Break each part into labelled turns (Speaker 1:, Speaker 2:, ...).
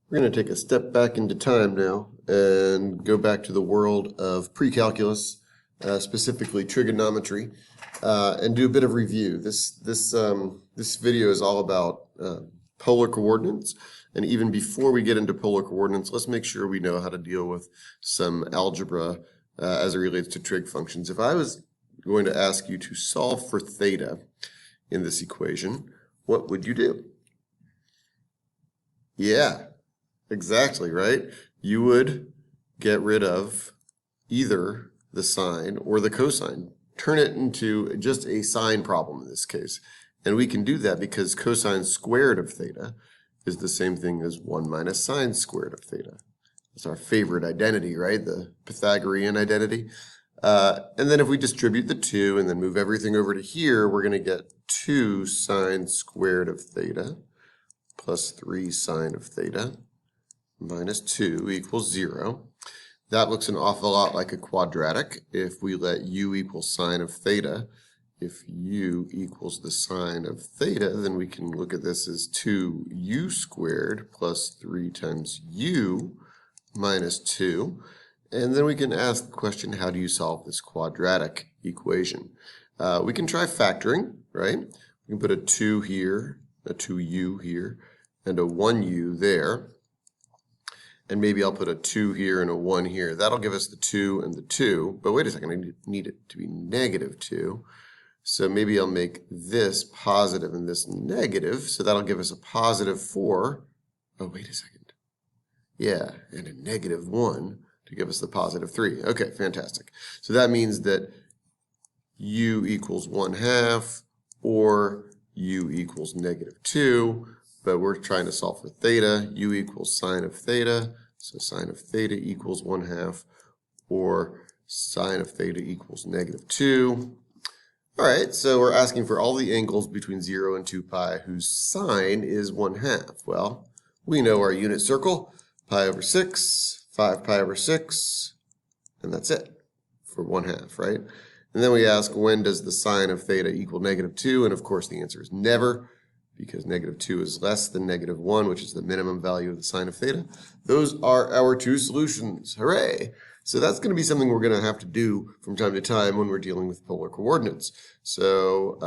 Speaker 1: We're going to take a step back into time now and go back to the world of pre-calculus, specifically trigonometry, and do a bit of review. This video is all about polar coordinates, and even before we get into polar coordinates, let's make sure we know how to deal with some algebra as it relates to trig functions. If I was going to ask you to solve for theta in this equation, what would you do? Yeah. Exactly, right? You would get rid of either the sine or the cosine. Turn it into just a sine problem in this case. And we can do that because cosine squared of theta is the same thing as 1 minus sine squared of theta. It's our favorite identity, right? The Pythagorean identity. And then if we distribute the 2 and then move everything over to here, we're going to get 2 sine squared of theta plus 3 sine of theta minus 2 equals 0. That looks an awful lot like a quadratic if we let u equal sine of theta. If u equals the sine of theta, then we can look at this as 2u squared plus 3 times u minus 2. And then we can ask the question, how do you solve this quadratic equation? We can try factoring, right? We can put a 2 here, a 2u here, and a 1u there. And maybe I'll put a 2 here and a 1 here. That'll give us the 2 and the 2. But wait a second, I need it to be negative 2. So maybe I'll make this positive and this negative. So that'll give us a positive 4. Oh, wait a second. Yeah, and a negative 1 to give us the positive 3. Okay, fantastic. So that means that u equals 1/2 or u equals negative 2. But we're trying to solve for theta. U equals sine of theta. So sine of theta equals 1/2 or sine of theta equals negative 2. All right, so we're asking for all the angles between 0 and 2 pi whose sine is 1/2. Well, we know our unit circle, pi over 6, 5 pi over 6, and that's it for 1/2, right? And then we ask, when does the sine of theta equal negative 2? And of course the answer is never, because negative 2 is less than negative 1, which is the minimum value of the sine of theta. Those are our two solutions. Hooray! So that's going to be something we're going to have to do from time to time when we're dealing with polar coordinates. So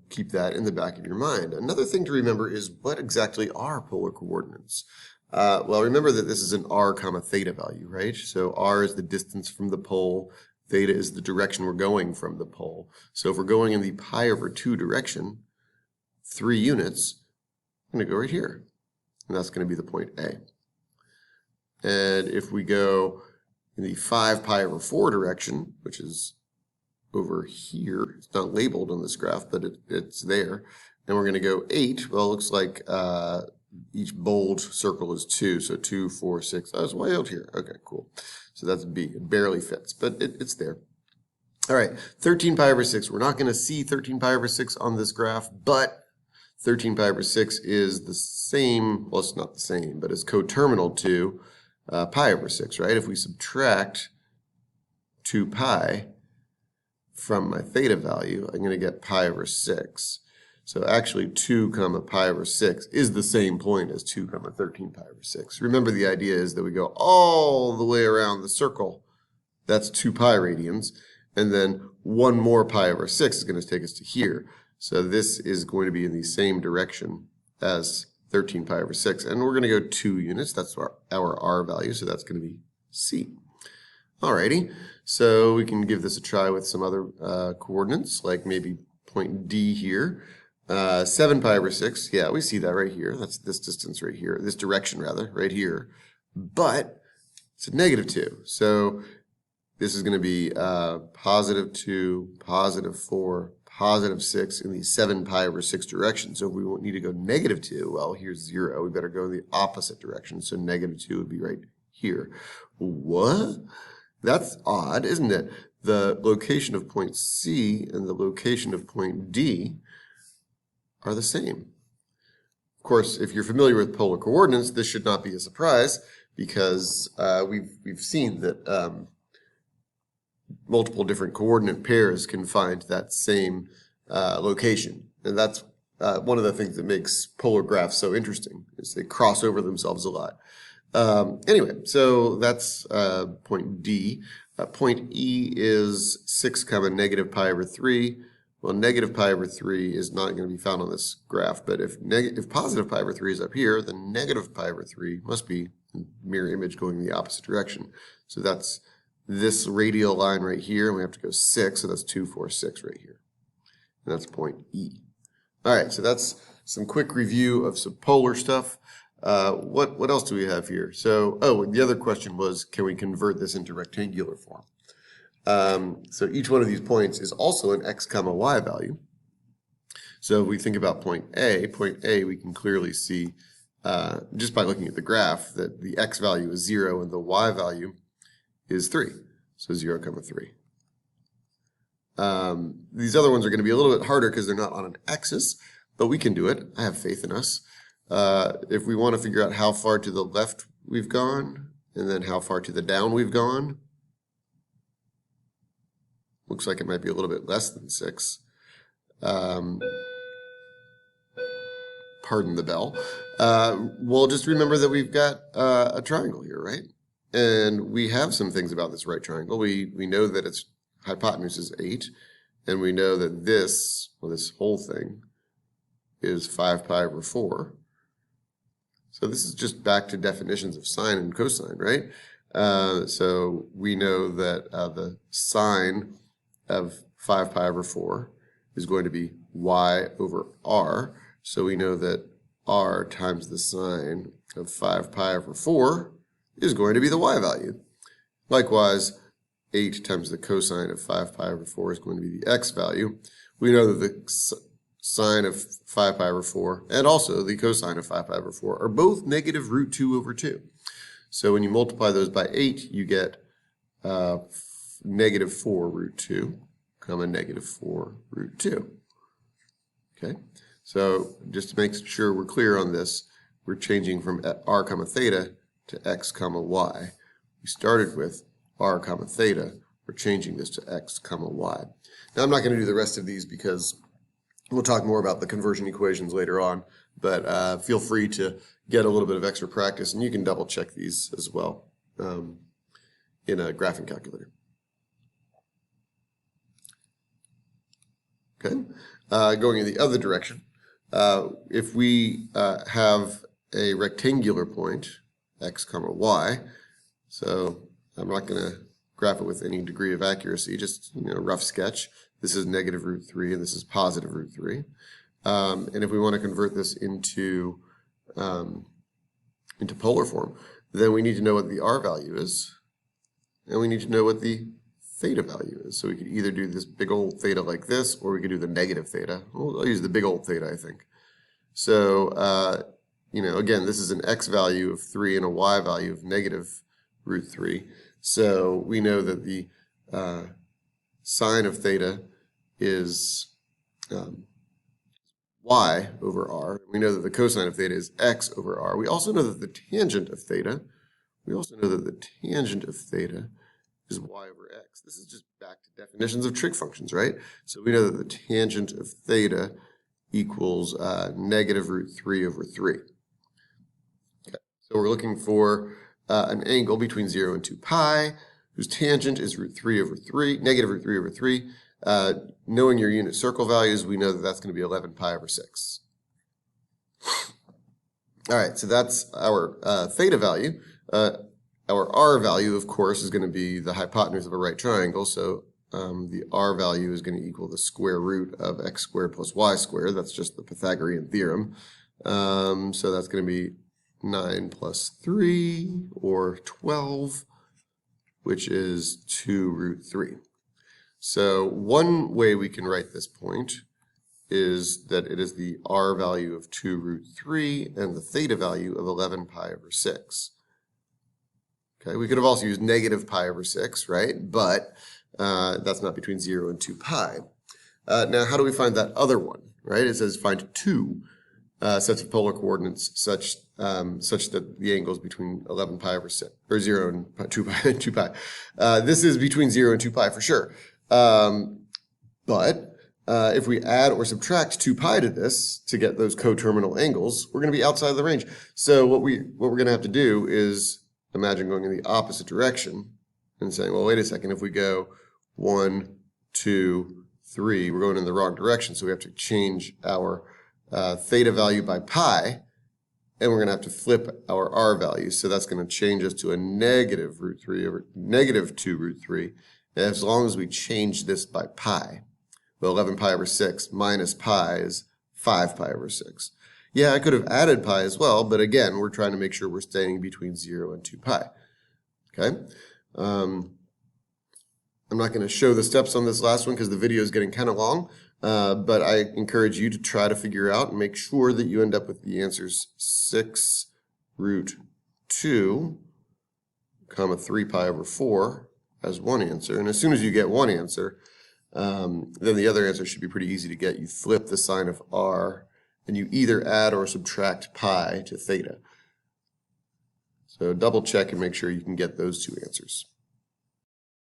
Speaker 1: keep that in the back of your mind. Another thing to remember is, what exactly are polar coordinates? Well, remember that this is an r comma theta value, right? So r is the distance from the pole. Theta is the direction we're going from the pole. So if we're going in the pi over 2 direction, 3 units, I'm going to go right here. And that's going to be the point A. And if we go in the 5 pi over 4 direction, which is over here, it's not labeled on this graph, but it's there. And we're going to go 8. Well, it looks like each bold circle is 2. So 2, 4, 6. Oh, it's way out here. Okay, cool. So that's B. It barely fits, but it's there. All right, 13 pi over 6. We're not going to see 13 pi over 6 on this graph, but 13 pi over 6 is the same, well, it's not the same, but it's coterminal to pi over 6, right? If we subtract 2 pi from my theta value, I'm going to get pi over 6. So actually 2 comma pi over 6 is the same point as 2 comma 13 pi over 6. Remember, the idea is that we go all the way around the circle. That's 2 pi radians. And then 1 more pi over 6 is going to take us to here. So this is going to be in the same direction as 13 pi over 6. And we're going to go 2 units. That's our r value. So that's going to be C. Alrighty. So we can give this a try with some other coordinates, like maybe point D here. 7 pi over 6. Yeah, we see that right here. That's this distance right here. This direction, rather, right here. But it's a negative 2. So this is going to be positive 2, positive 4, positive 6 in the 7 pi over 6 direction. So if we need to go negative 2, well, here's 0. We better go in the opposite direction. So negative 2 would be right here. What? That's odd, isn't it? The location of point C and the location of point D are the same. Of course, if you're familiar with polar coordinates, this should not be a surprise, because we've seen that multiple different coordinate pairs can find that same location. And that's one of the things that makes polar graphs so interesting is they cross over themselves a lot. Anyway, so that's point D. Point E is 6 comma negative pi over 3. Well, negative pi over 3 is not going to be found on this graph, but if positive pi over 3 is up here, then negative pi over 3 must be a mirror image going in the opposite direction. So that's this radial line right here, and we have to go 6, so that's 2, 4, 6 right here. And that's point E. All right, so that's some quick review of some polar stuff. What else do we have here? So, the other question was, can we convert this into rectangular form? So each one of these points is also an x comma y value. So if we think about point A, we can clearly see, just by looking at the graph, that the x value is 0 and the y value is 3. So 0 comma 3. These other ones are going to be a little bit harder because they're not on an axis, but we can do it. I have faith in us. If we want to figure out how far to the left we've gone, and then how far to the down we've gone, looks like it might be a little bit less than 6. Pardon the bell. Well, just remember that we've got a triangle here, right? And we have some things about this right triangle. We know that its hypotenuse is 8, and we know that this whole thing is 5 pi over 4. So this is just back to definitions of sine and cosine, right? So we know that the sine of 5 pi over 4 is going to be y over r. So we know that r times the sine of 5 pi over 4 is going to be the y value. Likewise, 8 times the cosine of 5 pi over 4 is going to be the x value. We know that the sine of 5 pi over 4 and also the cosine of 5 pi over 4 are both negative root 2 over 2. So when you multiply those by 8, you get negative 4 root 2, comma negative 4 root 2. Okay, so just to make sure we're clear on this, we're changing from r comma theta to x comma y. We started with r comma theta. We're changing this to x comma y. Now I'm not going to do the rest of these because we'll talk more about the conversion equations later on, but feel free to get a little bit of extra practice, and you can double check these as well in a graphing calculator. Okay, going in the other direction, if we have a rectangular point, x comma y, so I'm not going to graph it with any degree of accuracy, just rough sketch. This is negative root 3 and this is positive root 3. And if we want to convert this into polar form, then we need to know what the r value is, and we need to know what the theta value is. So we could either do this big old theta like this, or we could do the negative theta. Well, I'll use the big old theta, I think. So, again, this is an x value of 3 and a y value of negative root 3. So we know that the sine of theta is y over r. We know that the cosine of theta is x over r. We also know that the tangent of theta, is y over x. This is just back to definitions of trig functions, right? So we know that the tangent of theta equals negative root 3 over 3. Okay. So we're looking for an angle between 0 and 2 pi, whose tangent is root 3 over 3, negative root 3 over 3. Knowing your unit circle values, we know that that's going to be 11 pi over 6. All right, so that's our theta value. Our r value, of course, is going to be the hypotenuse of a right triangle, so the r value is going to equal the square root of x squared plus y squared. That's just the Pythagorean theorem. So that's going to be 9 plus 3, or 12, which is 2 root 3. So one way we can write this point is that it is the r value of 2 root 3 and the theta value of 11 pi over 6. Okay, we could have also used negative pi over 6, right? But that's not between 0 and 2 pi. Now, how do we find that other one, right? It says find 2 sets of polar coordinates such that the angle is between 11 pi over 6, or 0 and 2 pi. 2 pi. This is between 0 and 2 pi for sure. But if we add or subtract 2 pi to this to get those coterminal angles, we're going to be outside of the range. So what we're going to have to do is imagine going in the opposite direction and saying, well, wait a second, if we go 1, 2, 3, we're going in the wrong direction, so we have to change our theta value by pi, and we're going to have to flip our r value. So that's going to change us to a negative root 3 over negative 2 root 3, as long as we change this by pi. Well, 11 pi over 6 minus pi is 5 pi over 6. Yeah, I could have added pi as well, but again, we're trying to make sure we're staying between 0 and 2 pi. Okay? I'm not going to show the steps on this last one because the video is getting kind of long, but I encourage you to try to figure out and make sure that you end up with the answers 6 root 2, comma 3 pi over 4 as one answer. And as soon as you get one answer, then the other answer should be pretty easy to get. You flip the sign of r, and you either add or subtract pi to theta. So double check and make sure you can get those two answers.